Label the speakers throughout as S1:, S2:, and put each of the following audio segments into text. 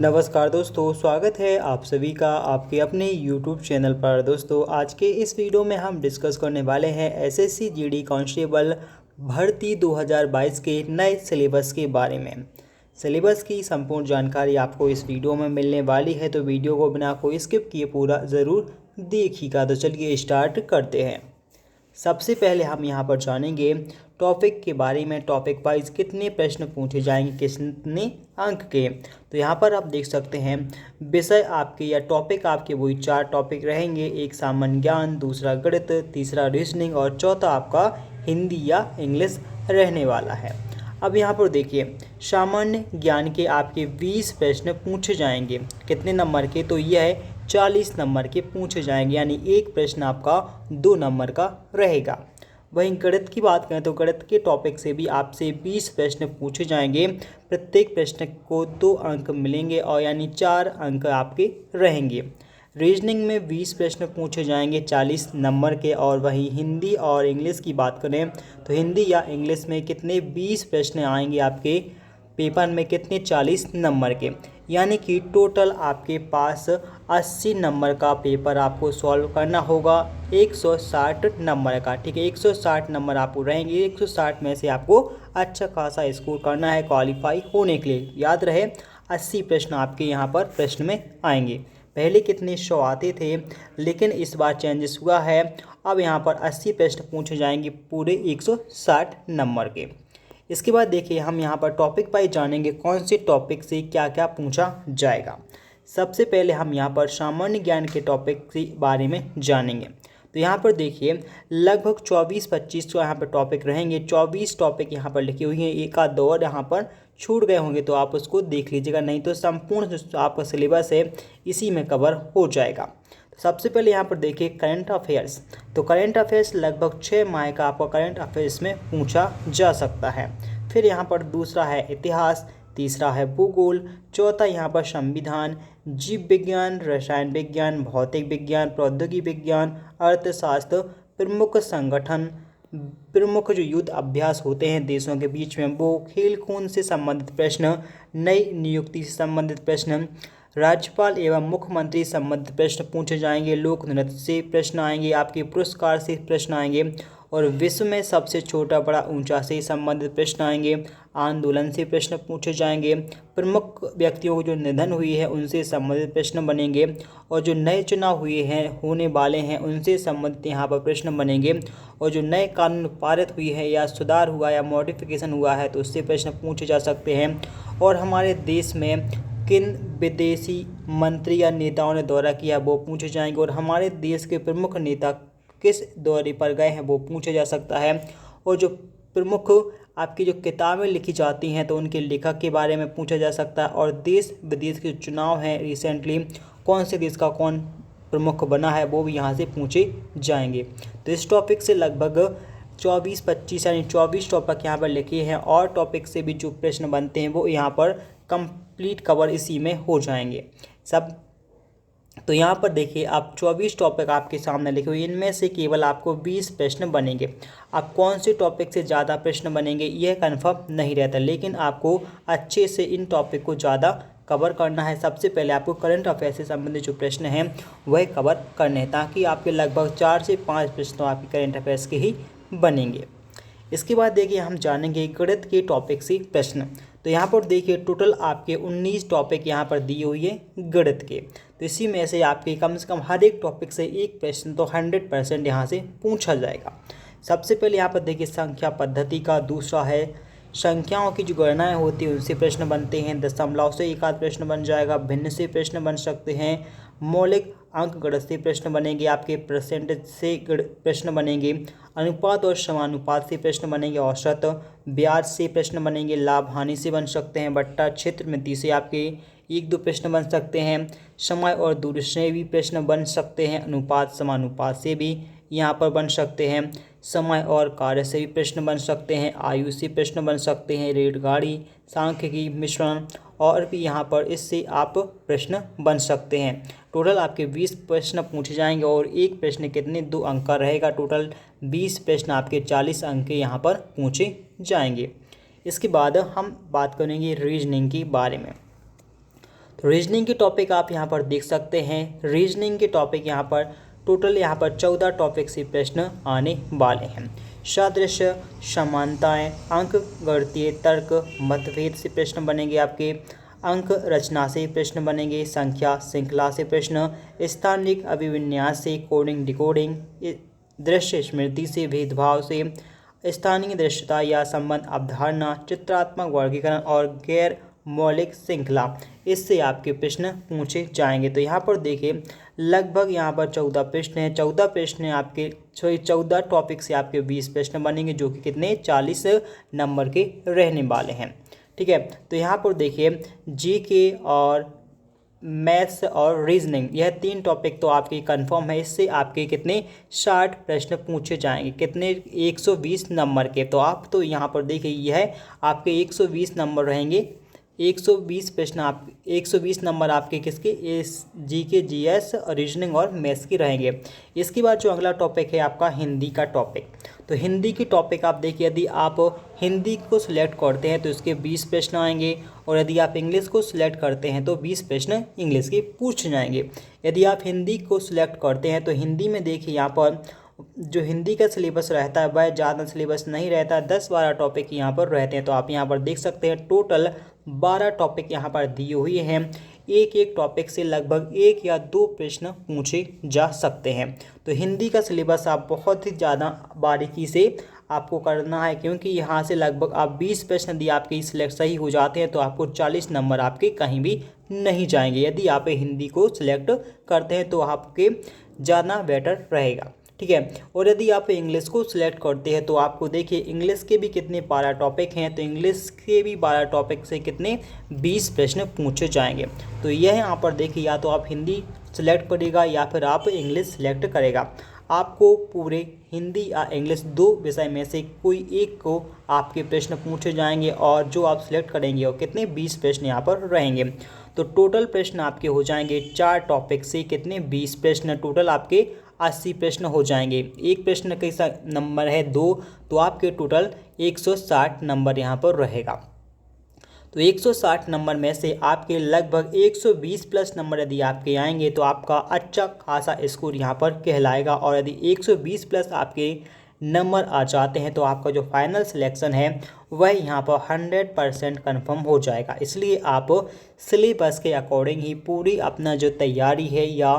S1: नमस्कार दोस्तों, स्वागत है आप सभी का आपके अपने YouTube चैनल पर। दोस्तों, आज के इस वीडियो में हम डिस्कस करने वाले हैं एसएससी जीडी कांस्टेबल भर्ती 2022 के नए सिलेबस के बारे में। सिलेबस की संपूर्ण जानकारी आपको इस वीडियो में मिलने वाली है, तो वीडियो को बिना कोई स्किप किए पूरा ज़रूर देखिएगा। तो चलिए स्टार्ट करते हैं। सबसे पहले हम यहाँ पर जानेंगे टॉपिक के बारे में। टॉपिक वाइज कितने प्रश्न पूछे जाएंगे, कितने अंक के। तो यहाँ पर आप देख सकते हैं विषय आपके या टॉपिक आपके वही 4 टॉपिक रहेंगे। एक सामान्य ज्ञान, दूसरा गणित, तीसरा रीजनिंग और चौथा आपका हिंदी या इंग्लिश रहने वाला है। अब यहाँ पर देखिए, सामान्य ज्ञान के आपके 20 प्रश्न पूछे जाएंगे। कितने नंबर के? तो यह है 40 नंबर के पूछे जाएंगे, यानी एक प्रश्न आपका 2 नंबर का रहेगा। वहीं गणित की बात करें तो गणित के टॉपिक से भी आपसे 20 प्रश्न पूछे जाएंगे। प्रत्येक प्रश्न को 2 अंक मिलेंगे और यानी 4 अंक आपके रहेंगे। रीजनिंग में 20 प्रश्न पूछे जाएंगे 40 नंबर के। और वहीं हिंदी और इंग्लिश की बात करें तो हिंदी या इंग्लिश में कितने 20 प्रश्न आएंगे आपके पेपर में, कितने 40 नंबर के। यानी कि टोटल आपके पास 80 नंबर का पेपर आपको सॉल्व करना होगा 160 नंबर का। ठीक है, 160 नंबर आपको रहेंगे। 160 में से आपको अच्छा खासा स्कोर करना है क्वालिफाई होने के लिए। याद रहे 80 प्रश्न आपके यहाँ पर प्रश्न में आएंगे। पहले कितने 100 आते थे, लेकिन इस बार चेंजेस हुआ है। अब यहाँ पर 80 प्रश्न पूछे जाएंगे पूरे 160 नंबर के। इसके बाद देखिए, हम यहाँ पर टॉपिक वाइज जानेंगे कौन से टॉपिक से क्या क्या पूछा जाएगा। सबसे पहले हम यहाँ पर सामान्य ज्ञान के टॉपिक के बारे में जानेंगे। तो यहाँ पर देखिए लगभग 24-25 यहाँ पर टॉपिक रहेंगे। 24 टॉपिक यहाँ पर लिखे हुए हैं। एक आध दो और यहाँ पर छूट गए होंगे तो आप उसको देख लीजिएगा, नहीं तो संपूर्ण जो आपका सिलेबस है इसी में कवर हो जाएगा। तो सबसे पहले यहाँ पर देखिए करंट अफेयर्स। तो करंट अफेयर्स लगभग 6 माह का आपका करंट अफेयर्स में पूछा जा सकता है। फिर यहाँ पर दूसरा है इतिहास, तीसरा है भूगोल, चौथा यहाँ पर संविधान, जीव विज्ञान, रसायन विज्ञान, भौतिक विज्ञान, प्रौद्योगिकी विज्ञान, अर्थशास्त्र, प्रमुख संगठन, प्रमुख जो युद्ध अभ्यास होते हैं देशों के बीच में वो, खेल कूद से संबंधित प्रश्न, नई नियुक्ति से संबंधित प्रश्न, राज्यपाल एवं मुख्यमंत्री संबंधित प्रश्न पूछे जाएंगे, लोक नृत्य से प्रश्न आएंगे, आपके पुरस्कार से प्रश्न आएंगे और विश्व में सबसे छोटा बड़ा ऊंचा से संबंधित प्रश्न आएंगे, आंदोलन से प्रश्न पूछे जाएंगे, प्रमुख व्यक्तियों को जो निधन हुई है उनसे संबंधित प्रश्न बनेंगे और जो नए चुनाव हुए हैं होने वाले हैं उनसे संबंधित यहाँ पर प्रश्न बनेंगे और जो नए कानून पारित हुई है या सुधार हुआ या मॉडिफिकेशन हुआ है तो उससे प्रश्न पूछे जा सकते हैं। और हमारे देश में किन विदेशी मंत्री या नेताओं ने दौरा किया वो पूछे जाएंगे और हमारे देश के प्रमुख नेता किस दौरे पर गए हैं वो पूछा जा सकता है। और जो प्रमुख आपकी जो किताबें लिखी जाती हैं तो उनके लेखक के बारे में पूछा जा सकता है। और देश विदेश के चुनाव हैं रिसेंटली, कौन से देश का कौन प्रमुख बना है वो भी यहाँ से पूछे जाएंगे। तो इस टॉपिक से लगभग 24-25 यानी 24 टॉपिक यहाँ पर लिखे हैं और टॉपिक से भी जो प्रश्न बनते हैं वो यहाँ पर कंप्लीट कवर इसी में हो जाएंगे सब। तो यहाँ पर देखिए आप 24 टॉपिक आपके सामने लिखे हुए, इनमें से केवल आपको 20 प्रश्न बनेंगे। आप कौन से टॉपिक से ज़्यादा प्रश्न बनेंगे यह कंफर्म नहीं रहता, लेकिन आपको अच्छे से इन टॉपिक को ज़्यादा कवर करना है। सबसे पहले आपको करंट अफेयर से संबंधित जो प्रश्न हैं वह कवर करने हैं, ताकि आपके लगभग 4 से 5 प्रश्न तो आपके करंट अफेयर्स के ही बनेंगे। इसके बाद देखिए हम जानेंगे गणित के टॉपिक से प्रश्न। तो यहाँ पर देखिए टोटल आपके 19 टॉपिक यहाँ पर दिए हुए हैं गणित के। तो इसी में से आपके कम से कम हर एक टॉपिक से एक प्रश्न तो 100% यहाँ से पूछा जाएगा। सबसे पहले यहाँ पर देखिए संख्या पद्धति का, दूसरा है संख्याओं की जो गणनाएँ होती हैं उनसे प्रश्न बनते हैं, दशमलव से एक आध प्रश्न बन जाएगा, भिन्न से प्रश्न बन सकते हैं, मौलिक अंक गणित से प्रश्न बनेंगे, आपके परसेंटेज से प्रश्न बनेंगे, अनुपात और समानुपात से प्रश्न बनेंगे, औसत, ब्याज से प्रश्न बनेंगे, लाभ हानि से बन सकते हैं, बट्टा क्षेत्र मिति से आपके 1-2 प्रश्न बन सकते हैं, समय और दूरी से भी प्रश्न बन सकते हैं, अनुपात समानुपात से भी यहाँ पर बन सकते हैं, समय और कार्य से भी प्रश्न बन सकते हैं, आयु से प्रश्न बन सकते हैं, रेलगाड़ी, सांख्यिकी, मिश्रण और भी यहाँ पर इससे आप प्रश्न बन सकते हैं। टोटल आपके 20 प्रश्न पूछे जाएंगे और एक प्रश्न कितने 2 अंक का रहेगा। टोटल 20 प्रश्न आपके 40 अंक के यहाँ पर पूछे जाएंगे। इसके बाद हम बात करेंगे रीजनिंग के बारे में। तो रीजनिंग के टॉपिक आप यहाँ पर देख सकते हैं। रीजनिंग के टॉपिक यहाँ पर टोटल यहाँ पर 14 टॉपिक से प्रश्न आने वाले हैं। सादृश्य, समानताएं, अंक गणितीय तर्क, मतभेद से प्रश्न बनेंगे आपके, अंक रचना से प्रश्न बनेंगे, संख्या श्रृंखला से प्रश्न, स्थानिक अभिविन्यास से, कोडिंग डिकोडिंग, दृश्य स्मृति से, भेदभाव से, स्थानीय दृश्यता या संबंध अवधारणा, चित्रात्मक वर्गीकरण और गैर मौलिक श्रृंखला, इससे आपके प्रश्न पूछे जाएंगे। तो यहाँ पर देखिए लगभग यहाँ पर 14 प्रश्न हैं। 14 प्रश्न आपके 14 टॉपिक से आपके 20 प्रश्न बनेंगे, जो कि कितने 40 नंबर के रहने वाले हैं। ठीक है, तो यहाँ पर देखिए जीके और मैथ्स और रीजनिंग, यह 3 टॉपिक तो आपके कंफर्म है। इससे आपके कितने 60 प्रश्न पूछे जाएंगे, कितने 120 नंबर के। तो आप तो यहाँ पर देखिए यह आपके 120 नंबर रहेंगे। 120 प्रश्न आप 120 नंबर आपके किसके, इस जीके जीएस रीजनिंग और मैथ्स की रहेंगे। इसके बाद जो अगला टॉपिक है आपका हिंदी का टॉपिक। तो हिंदी की टॉपिक आप देखिए, यदि आप हिंदी को सिलेक्ट करते हैं तो इसके 20 प्रश्न आएंगे, और यदि आप इंग्लिश को सिलेक्ट करते हैं तो 20 प्रश्न इंग्लिश के पूछे जाएंगे। यदि आप हिंदी को सिलेक्ट करते हैं तो हिंदी में देखिए यहाँ पर जो हिंदी का सिलेबस रहता है वह ज़्यादा सिलेबस नहीं रहता, 10-12 टॉपिक यहाँ पर रहते हैं। तो आप यहाँ पर देख सकते हैं टोटल 12 टॉपिक यहाँ पर दिए हुए हैं। एक एक टॉपिक से लगभग 1 या 2 प्रश्न पूछे जा सकते हैं। तो हिंदी का सिलेबस आप बहुत ही ज़्यादा बारीकी से आपको करना है, क्योंकि यहाँ से लगभग आप 20 प्रश्न यदि आपके सिलेक्ट सही हो जाते हैं तो आपको 40 नंबर आपके कहीं भी नहीं जाएंगे। यदि आप हिंदी को सिलेक्ट करते हैं तो आपके ज़्यादा बेटर रहेगा। ठीक है, और यदि आप इंग्लिश को सिलेक्ट करते हैं तो आपको देखिए इंग्लिश के भी कितने 12 टॉपिक हैं। तो इंग्लिश के भी 12 टॉपिक से कितने 20 प्रश्न पूछे जाएंगे। तो यह यहाँ पर देखिए या तो आप हिंदी सिलेक्ट करेगा या फिर आप इंग्लिश सिलेक्ट करेगा। आपको पूरे हिंदी या इंग्लिश 2 विषय में से कोई एक को आपके प्रश्न पूछे जाएंगे, और जो आप सिलेक्ट करेंगे और कितने 20 प्रश्न यहाँ पर रहेंगे। तो टोटल प्रश्न आपके हो जाएंगे 4 टॉपिक से कितने 20 प्रश्न, टोटल आपके 80 प्रश्न हो जाएंगे। एक प्रश्न कैसा नंबर है 2, तो आपके टोटल 160 नंबर यहाँ पर रहेगा। तो 160 नंबर में से आपके लगभग 120 प्लस नंबर यदि आपके आएंगे तो आपका अच्छा खासा स्कोर यहाँ पर कहलाएगा। और यदि 120 प्लस आपके नंबर आ जाते हैं तो आपका जो फाइनल सिलेक्शन है वह यहाँ पर 100% कन्फर्म हो जाएगा। इसलिए आप सिलेबस के अकॉर्डिंग ही पूरी अपना जो तैयारी है या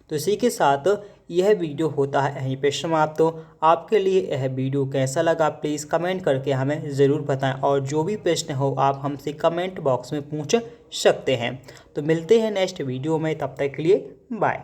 S1: तो इसी के साथ यह वीडियो होता है यहीं पे समाप्त। तो आपके लिए यह वीडियो कैसा लगा प्लीज़ कमेंट करके हमें ज़रूर बताएं, और जो भी प्रश्न हो आप हमसे कमेंट बॉक्स में पूछ सकते हैं। तो मिलते हैं नेक्स्ट वीडियो में, तब तक के लिए बाय।